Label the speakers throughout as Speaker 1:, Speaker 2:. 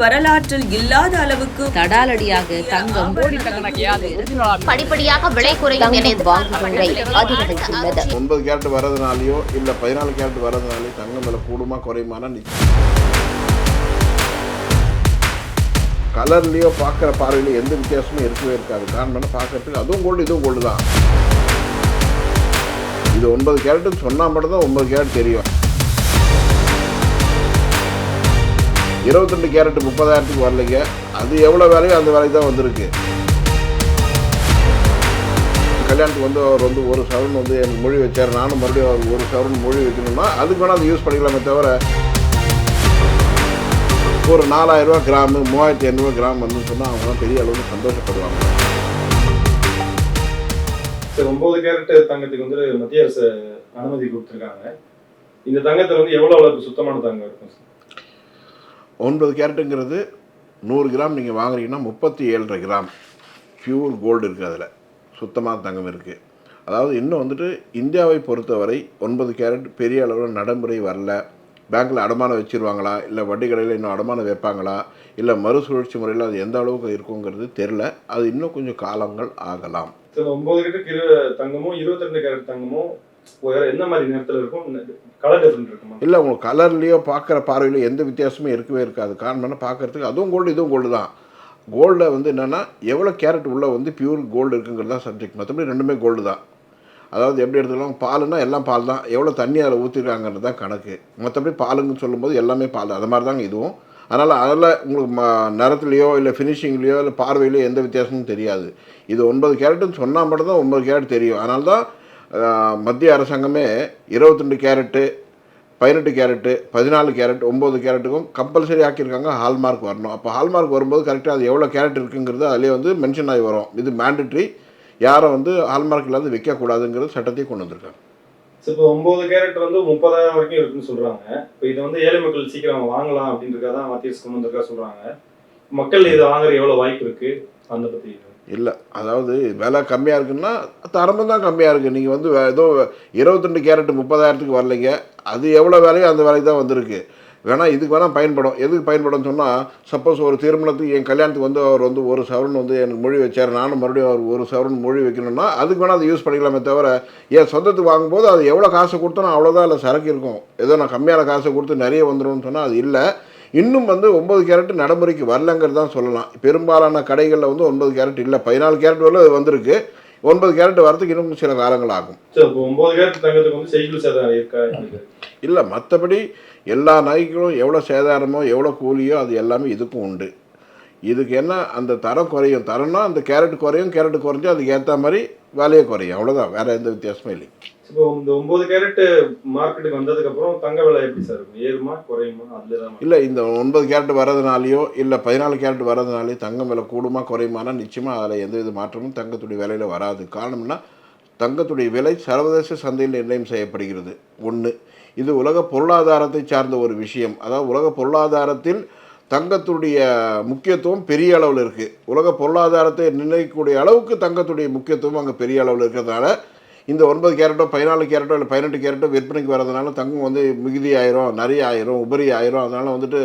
Speaker 1: வரலாற்றில் இல்லாத அளவுக்கு
Speaker 2: தடாலடியாக தங்கம்
Speaker 3: படிப்படியாக விலை குறையும் என வாங்குகளை அதிகரித்துள்ளது.
Speaker 4: 9 கேரட் வரதுனாலயோ இல்ல 14 கேரட் வரதுனாலயோ தங்கம் விலை கூடுமா குறையுமானா கலர்லயோ பார்க்குற பார்வையில எந்த வித்தியாசமும் இருக்கவே இருக்காது. காரணம் பார்க்கறதுக்கு அதுவும் கோல்டு இதுவும் கோல்டு தான். இது 9 கேரட்னு சொன்னா மட்டும் தான் 9 கேரட் தெரியும். 22 கேரட் 30,000க்கு வரலைங்க. அது எவ்வளோ வேலையோ அந்த வேலைக்கு தான் வந்திருக்கு. கல்யாணத்துக்கு வந்து அவர் வந்து ஒரு சவரன் வந்து எனக்கு மொழி வச்சார், நானும் மறுபடியும் அவர் ஒரு சவரன் மொழி வைக்கணும்னா அதுக்கு வேணால் அதை யூஸ் பண்ணிக்கலாமே தவிர ஒரு 4,000 ரூபா கிராமு 3,500 கிராம் வந்து சொன்னால் அவங்க தான் பெரிய அளவுக்கு சந்தோஷப்படுவாங்க.
Speaker 5: 9 கேரட் தங்கத்துக்கு வந்து மத்திய அரசு அனுமதி கொடுத்துருக்காங்க. இந்த தங்கத்தில் வந்து எவ்வளோ அளவுக்கு சுத்தமான தங்கம் இருக்கும் சார்?
Speaker 4: 9 கேரட்டுங்கிறது 100 கிராம் நீங்கள் வாங்குறீங்கன்னா 37.5 கிராம் பியூர் கோல்டு இருக்குது. அதில் சுத்தமான தங்கம் இருக்குது. அதாவது இன்னும் வந்துட்டு இந்தியாவை பொறுத்தவரை 9 கேரட் பெரிய அளவில் நடைமுறை வரல. பேங்க்கில் அடமானம் வச்சுருவாங்களா, இல்லை வட்டி கடையில் இன்னும் அடமானம் வைப்பாங்களா, இல்லை மறுசுழற்சி முறையில் அது எந்த அளவுக்கு இருக்குங்கிறது தெரில. அது இன்னும் கொஞ்சம் காலங்கள் ஆகலாம்.
Speaker 5: 9 கேரட் தங்கமும் 22 கேரட் தங்கமும் என்ன மாதிரி நேரத்தில் இருக்கும்? கலர் டிஃபரெண்ட் இருக்குமா?
Speaker 4: இல்லை, உங்களுக்கு கலர்லேயோ பார்க்குற பார்வையிலோ எந்த வித்தியாசமும் இருக்கவே இருக்காது. காரணம் பார்க்குறதுக்கு அதுவும் கோல்டு இதுவும் கோல்டு தான். கோல்டை வந்து என்னென்னா எவ்வளோ கேரட் உள்ளே வந்து பியூர் கோல்டு இருக்குங்கிறது தான் சப்ஜெக்ட். மற்றபடி ரெண்டுமே கோல்டு தான். அதாவது எப்படி எடுத்துக்கலாம், பாலுன்னா எல்லாம் பால் தான், எவ்வளோ தண்ணி அதில் ஊற்றிருக்காங்கிறது தான் கணக்கு. மற்றபடி பாலுங்கன்னு சொல்லும்போது எல்லாமே பால் தான். அது மாதிரி தாங்க இதுவும். அதில் உங்களுக்கு நிறத்துலையோ இல்லை ஃபினிஷிங்லேயோ இல்லை பார்வையிலையோ எந்த வித்தியாசமும் தெரியாது. இது 9 கேரட்டுன்னு சொன்னால் மட்டும்தான் 9 கேரட் தெரியும். அதனால தான் மத்திய அரசாங்கமே 22 கேரட்டு 18 கேரட்டு 14 கேரட் 9 கேரட்டுக்கும் கம்பல்சரி ஆக்கியிருக்காங்க ஹால்மார்க் வரணும். அப்போ ஹால்மார்க் வரும்போது கரெக்டாக அது எவ்வளோ கேரட் இருக்குங்கிறது அதிலே வந்து மென்ஷன் ஆகி வரும். இது மேண்டட்ரி. யாரை வந்து ஹால்மார்க் இல்லாத விற்கக்கூடாதுங்கிறது சட்டத்தையும் கொண்டு வந்திருக்காங்க.
Speaker 5: இப்போ 9 கேரட் வந்து 30,000 வரைக்கும் இருக்குன்னு சொல்கிறாங்க. இப்போ இதை வந்து ஏழை மக்கள் சீக்கிரம் வாங்கலாம் அப்படின்றதுக்காக தான் மத்திய அரசு கொண்டு வந்திருக்கா சொல்கிறாங்க. மக்கள் இதை வாங்குற எவ்வளோ வாய்ப்பு இருக்குது அதை பற்றி?
Speaker 4: இல்லை, அதாவது விலை கம்மியாக இருக்குன்னா தரமும் தான் கம்மியாக இருக்குது. நீங்கள் வந்து ஏதோ 22 கேரட் 30,000க்கு வரலைங்க. அது எவ்வளோ வேலையோ அந்த வேலைக்கு தான் வந்திருக்கு. வேணால் இதுக்கு வேணால் பயன்படும். எதுக்கு பயன்படும்னு சொன்னால், சப்போஸ் ஒரு திருமணத்துக்கு என் கல்யாணத்துக்கு வந்து அவர் வந்து ஒரு சவரன் வந்து எனக்கு மொழி வச்சார், நானும் மறுபடியும் அவர் ஒரு சவரன் மொழி வைக்கணும்னா அதுக்கு வேணால் அதை யூஸ் பண்ணிக்கலாமே தவிர என் சொந்தத்துக்கு வாங்கும்போது அது எவ்வளோ காசு கொடுத்தோன்னா அவ்வளோதான் இல்லை சரக்கு இருக்கும். ஏதோ நான் கம்மியான காசை கொடுத்து நிறைய வந்துடும்னு சொன்னால் அது இல்லை. இன்னும் வந்து 9 கேரட் நடைமுறைக்கு வரலங்கிறது தான் சொல்லலாம். பெரும்பாலான கடைகளில் வந்து 9 கேரட் இல்லை. 14 கேரட் வரல அது வந்திருக்கு. 9 கேரட் வரதுக்கு இன்னும் சில காலங்கள் ஆகும்.
Speaker 5: 9 கேரட் தங்கத்துக்கு வந்து செய்கூலி சேதாரம் இருக்கா?
Speaker 4: இல்லை, மற்றபடி எல்லா நகைகளும் எவ்வளோ சேதாரமோ எவ்வளோ கூலியோ அது எல்லாமே இதுக்கும் உண்டு. இதுக்கு என்ன அந்த தரம் குறையும். தரம்னா அந்த கேரட் குறையும், கேரட் குறைஞ்சி அதுக்கு ஏற்ற மாதிரி வேலையே குறையும். அவ்வளோதான், வேறு எந்த வித்தியாசமும் இல்லை.
Speaker 5: இப்போ இந்த 9 கேரட் மார்க்கெட்டுக்கு வந்ததுக்கப்புறம் தங்க விலை எப்படி சார் இருக்கும்? ஏறுமா குறையுமா? அதில் தான்
Speaker 4: இல்லை, இந்த 9 கேரட் வரதுனாலையோ இல்லை 14 கேரட் வரதுனாலையோ தங்கம் விலை கூடுமா குறையுமானா நிச்சயமாக அதில் எந்த வித மாற்றமும் தங்கத்துடைய விலையில் வராது. காரணம்னா தங்கத்துடைய விலை சர்வதேச சந்தையில் நிர்ணயம் செய்யப்படுகிறது. ஒன்று, இது உலக பொருளாதாரத்தை சார்ந்த ஒரு விஷயம். அதாவது உலக பொருளாதாரத்தில் தங்கத்துடைய முக்கியத்துவம் பெரிய அளவில் இருக்குது. உலக பொருளாதாரத்தை நிர்ணயிக்கக்கூடிய அளவுக்கு தங்கத்துடைய முக்கியத்துவம் அங்கே பெரிய அளவில் இருக்கிறதுனால இந்த 9 கேரட்டோ 14 கேரட்டோ இல்லை 18 கேரட்டோ விற்பனைக்கு வரதுனால தங்கம் வந்து மிகுதி ஆயிரும், நிறைய ஆயிரும், உபரி ஆயிரும். அதனால் வந்துட்டு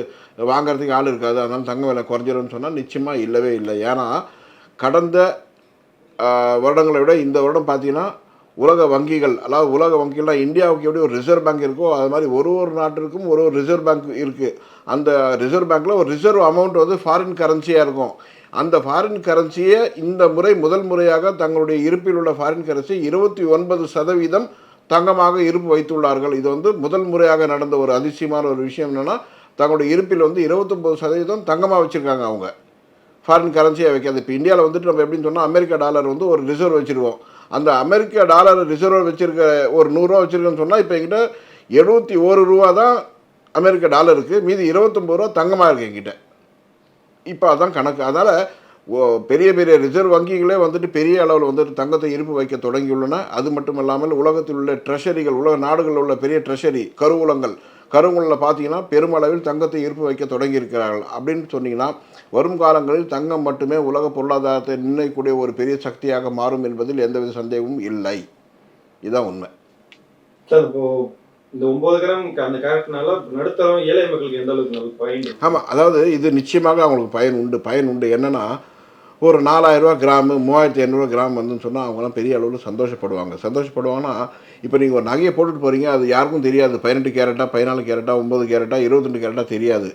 Speaker 4: வாங்கிறதுக்கு ஆள் இருக்காது, அதனால் தங்க விலை குறைஞ்சிரும்னு சொன்னால் நிச்சயமாக இல்லவே இல்லை. ஏன்னா கடந்த வருடங்களை விட இந்த வருடம் பார்த்தீங்கன்னா உலக வங்கிகள், அதாவது உலக வங்கிகள்லாம் இந்தியாவுக்கு எப்படி ஒரு ரிசர்வ் பேங்க் இருக்கோ அது மாதிரி ஒரு நாட்டிற்கும் ஒரு ரிசர்வ் பேங்க் இருக்குது. அந்த ரிசர்வ் பேங்க்கில் ஒரு ரிசர்வ் அமௌண்ட் வந்து ஃபாரின் கரன்சியாக இருக்கும். அந்த ஃபாரின் கரன்சியை இந்த முறை முதல் முறையாக தங்களுடைய இருப்பில் உள்ள ஃபாரின் கரன்சி 29% தங்கமாக இருப்பு வைத்துள்ளார்கள். இது வந்து முதல் முறையாக நடந்த ஒரு அதிசயமான ஒரு விஷயம். என்னென்னா தங்களுடைய இருப்பில் வந்து 29% தங்கமாக வச்சுருக்காங்க அவங்க, ஃபாரின் கரன்சியாக வைக்காது. இப்போ இந்தியாவில் வந்துட்டு நம்ம எப்படின்னு சொன்னால் அமெரிக்கா டாலர் வந்து ஒரு ரிசர்வ் வச்சுருவோம். அந்த அமெரிக்கா டாலர் ரிசர்வ் வச்சுருக்க ஒரு 100 ரூபா வச்சுருக்கேன்னு சொன்னால் இப்போ என்கிட்ட 71 ரூபா தான் அமெரிக்கா டாலர் இருக்குது, மீதி 29 ரூபா தங்கமாக இருக்குது என்கிட்ட. இப்போ அதான் கணக்கு. அதனால் பெரிய பெரிய ரிசர்வ் வங்கிகளே வந்துட்டு பெரிய அளவில் வந்துட்டு தங்கத்தை இருப்பு வைக்க தொடங்கியுள்ளன. அது மட்டும் இல்லாமல் உலகத்தில் உள்ள ட்ரெஷரிகள், உலக நாடுகளில் உள்ள பெரிய ட்ரெஷரி கருவூலங்களில் பார்த்தீங்கன்னா பெருமளவில் தங்கத்தை இருப்பு வைக்க தொடங்கியிருக்கிறார்கள். அப்படின்னு சொன்னீங்கன்னா வரும் காலங்களில் தங்கம் மட்டுமே உலக பொருளாதாரத்தை நிர்ணயிக்கக்கூடிய ஒரு பெரிய சக்தியாக மாறும் என்பதில் எந்தவித சந்தேகமும் இல்லை. இதுதான் உண்மை.
Speaker 5: சார், இப்போ இந்த 9 கிராம் அந்த கேரட்னால நடுத்தரம் ஏழை மக்களுக்கு எந்த அளவுக்கு நல்ல பயன் இருக்கு?
Speaker 4: ஆமாம், அதாவது இது நிச்சயமாக அவங்களுக்கு பயன் உண்டு. என்னென்னா ஒரு 4000 ரூபா கிராமு 3500 கிராம் வந்துன்னு சொன்னால் அவங்களாம் பெரிய அளவில் சந்தோஷப்படுவாங்கன்னா இப்போ நீங்கள் ஒரு நகையை போட்டுட்டு போகிறீங்க, அது யாருக்கும் தெரியாது 18 கேரட்டா 14 கேரட்டா 9 கேரட்டா 22 கேரட்டா தெரியாது.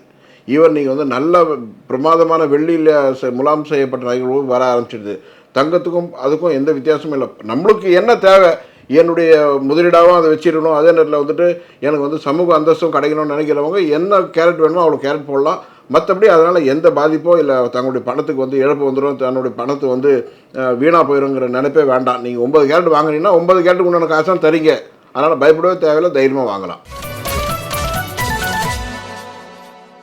Speaker 4: ஈவன் நீங்கள் வந்து நல்ல பிரமாதமான வெள்ளியில் முலாம் செய்யப்பட்ட நகைகளும் வர ஆரம்பிச்சிடுது. தங்கத்துக்கும் அதுக்கும் எந்த வித்தியாசமும் இல்லை. நம்மளுக்கு என்ன தேவை, என்னுடைய முதலீடாகவும் அதை வச்சிடணும், அதே நேரத்தில் வந்துட்டு எனக்கு வந்து சமூக அந்தஸ்தும் கிடைக்கணும்னு நினைக்கிறவங்க என்ன கேரட் வேணுமோ அவ்வளோ கேரட் போடலாம். மற்றபடி அதனால் எந்த பாதிப்போ இல்லை தங்களுடைய பணத்துக்கு வந்து இழப்பு வந்துடும், தன்னுடைய பணத்தை வந்து வீணாக போயிடுங்கிற நினைப்பே வேண்டாம். நீங்கள் 9 கேரட் வாங்கினீங்கன்னா 9 கேரட்டுக்கு உண்டான காசு தான் தரீங்க. அதனால் பயப்படவே தேவையில்லை, தைரியமாக வாங்கலாம்.